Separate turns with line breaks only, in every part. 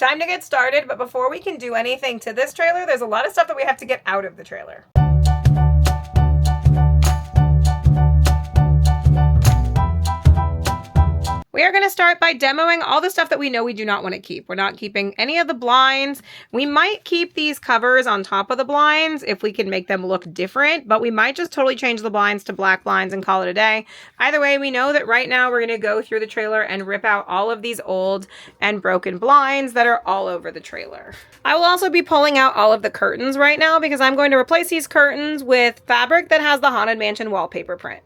time to get started, but before we can do anything to this trailer, there's a lot of stuff that we have to get out of the trailer. We are going to start by demoing all the stuff that we know we do not want to keep. We're not keeping any of the blinds. We might keep these covers on top of the blinds if we can make them look different, but we might just totally change the blinds to black blinds and call it a day. Either way, we know that right now we're going to go through the trailer and rip out all of these old and broken blinds that are all over the trailer. I will also be pulling out all of the curtains right now because I'm going to replace these curtains with fabric that has the Haunted Mansion wallpaper print.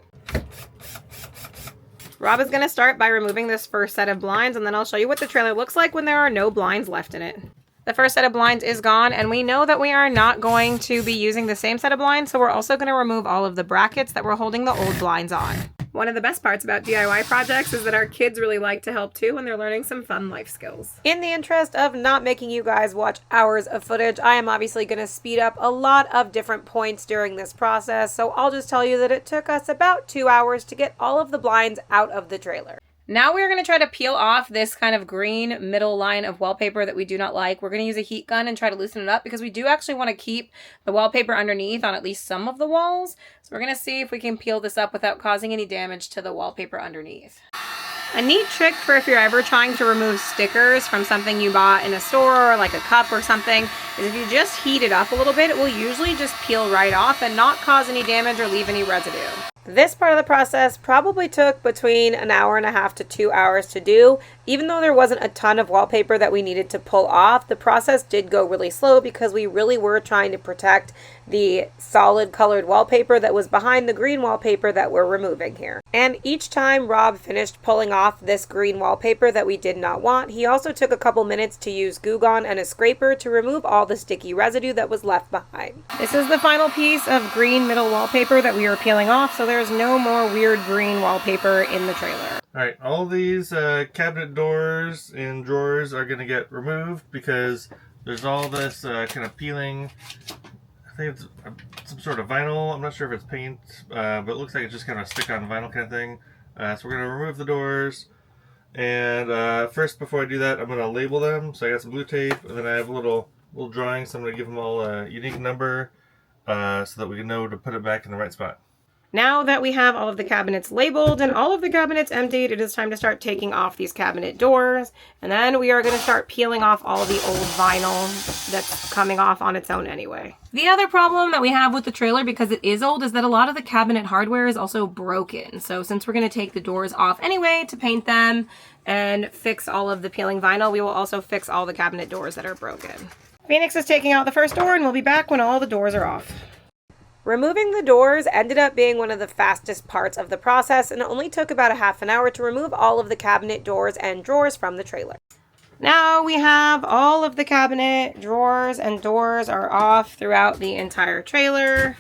Rob is going to start by removing this first set of blinds, and then I'll show you what the trailer looks like when there are no blinds left in it. The first set of blinds is gone, and we know that we are not going to be using the same set of blinds, so we're also going to remove all of the brackets that were holding the old blinds on. One of the best parts about DIY projects is that our kids really like to help too when they're learning some fun life skills. In the interest of not making you guys watch hours of footage, I am obviously going to speed up a lot of different points during this process, so I'll just tell you that it took us about 2 hours to get all of the blinds out of the trailer. Now we're going to try to peel off this kind of green middle line of wallpaper that we do not like. We're going to use a heat gun and try to loosen it up because we do actually want to keep the wallpaper underneath on at least some of the walls. So we're going to see if we can peel this up without causing any damage to the wallpaper underneath. A neat trick for if you're ever trying to remove stickers from something you bought in a store or like a cup or something is if you just heat it up a little bit, it will usually just peel right off and not cause any damage or leave any residue. This part of the process probably took between 1.5 hours to 2 hours to do. Even though there wasn't a ton of wallpaper that we needed to pull off, the process did go really slow because we really were trying to protect the solid colored wallpaper that was behind the green wallpaper that we're removing here. And each time Rob finished pulling off this green wallpaper that we did not want, he also took a couple minutes to use Goo Gone and a scraper to remove all the sticky residue that was left behind. This is the final piece of green middle wallpaper that we are peeling off, so there's no more weird green wallpaper in the trailer.
Alright, all these cabinet doors and drawers are going to get removed because there's all this kind of peeling. I think it's some sort of vinyl. I'm not sure if it's paint, but it looks like it's just kind of stick-on vinyl kind of thing. So we're going to remove the doors. And first, before I do that, I'm going to label them. So I got some blue tape, and then I have a little drawing, so I'm going to give them all a unique number so that we can know to put it back in the right spot.
Now that we have all of the cabinets labeled and all of the cabinets emptied, it is time to start taking off these cabinet doors. And then we are going to start peeling off all the old vinyl that's coming off on its own anyway. The other problem that we have with the trailer, because it is old, is that a lot of the cabinet hardware is also broken. So since we're going to take the doors off anyway to paint them and fix all of the peeling vinyl, we will also fix all the cabinet doors that are broken. Phoenix is taking out the first door and we'll be back when all the doors are off. Removing the doors ended up being one of the fastest parts of the process and only took about 1/2 hour to remove all of the cabinet doors and drawers from the trailer. Now we have all of the cabinet drawers and doors are off throughout the entire trailer.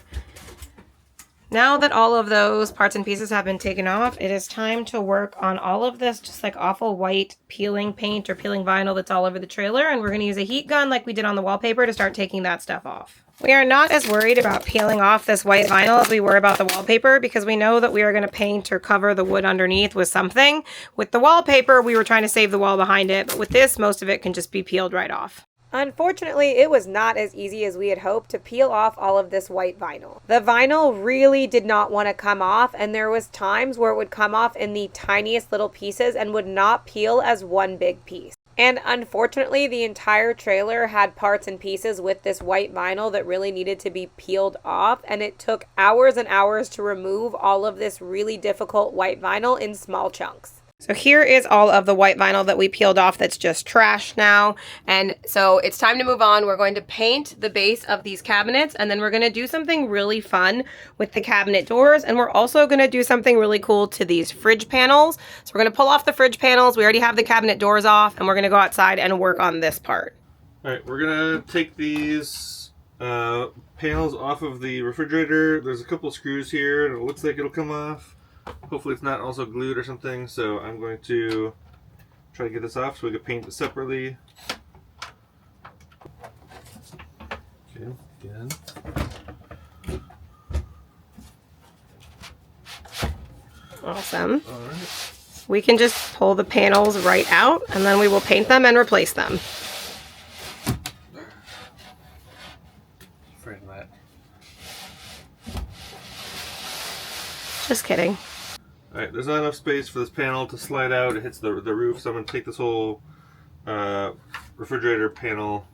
Now that all of those parts and pieces have been taken off, it is time to work on all of this just like awful white peeling paint or peeling vinyl that's all over the trailer, and we're going to use a heat gun like we did on the wallpaper to start taking that stuff off. We are not as worried about peeling off this white vinyl as we were about the wallpaper because we know that we are going to paint or cover the wood underneath with something. With the wallpaper, we were trying to save the wall behind it, but with this, most of it can just be peeled right off. Unfortunately, it was not as easy as we had hoped to peel off all of this white vinyl. The vinyl really did not want to come off, and there was times where it would come off in the tiniest little pieces and would not peel as one big piece. And unfortunately, the entire trailer had parts and pieces with this white vinyl that really needed to be peeled off, and it took hours and hours to remove all of this really difficult white vinyl in small chunks. So here is all of the white vinyl that we peeled off that's just trash now. And so it's time to move on. We're going to paint the base of these cabinets, and then we're going to do something really fun with the cabinet doors. And we're also going to do something really cool to these fridge panels. So we're going to pull off the fridge panels. We already have the cabinet doors off, and we're going to go outside and work on this part.
All right, we're going to take these panels off of the refrigerator. There's a couple screws here, and it looks like it'll come off. Hopefully it's not also glued or something, so I'm going to try to get this off so we can paint it separately. Okay, again.
Awesome.
All right.
We can just pull the panels right out, and then we will paint them and replace them. Just kidding.
Alright, there's not enough space for this panel to slide out. It hits the roof, so I'm going to take this whole refrigerator panel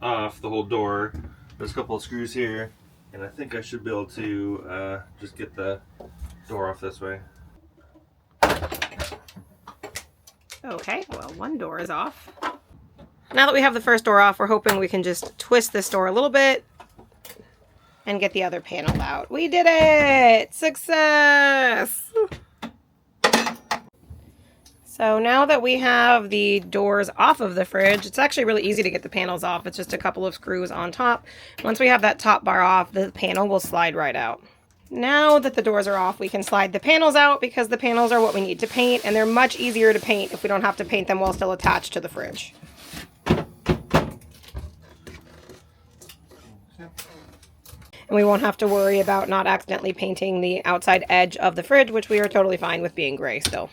off, the whole door. There's a couple of screws here, and I think I should be able to just get the door off this way.
Okay, well, one door is off. Now that we have the first door off, we're hoping we can just twist this door a little bit and get the other panel out. We did it! Success! So now that we have the doors off of the fridge, it's actually really easy to get the panels off. It's just a couple of screws on top. Once we have that top bar off, the panel will slide right out. Now that the doors are off, we can slide the panels out because the panels are what we need to paint, and they're much easier to paint if we don't have to paint them while still attached to the fridge. And we won't have to worry about not accidentally painting the outside edge of the fridge, which we are totally fine with being gray still.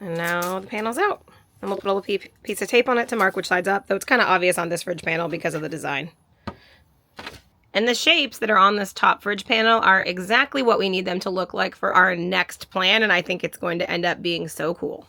And now the panel's out. And we'll put a little piece of tape on it to mark which side's up, though it's kind of obvious on this fridge panel because of the design. And the shapes that are on this top fridge panel are exactly what we need them to look like for our next plan, and I think it's going to end up being so cool.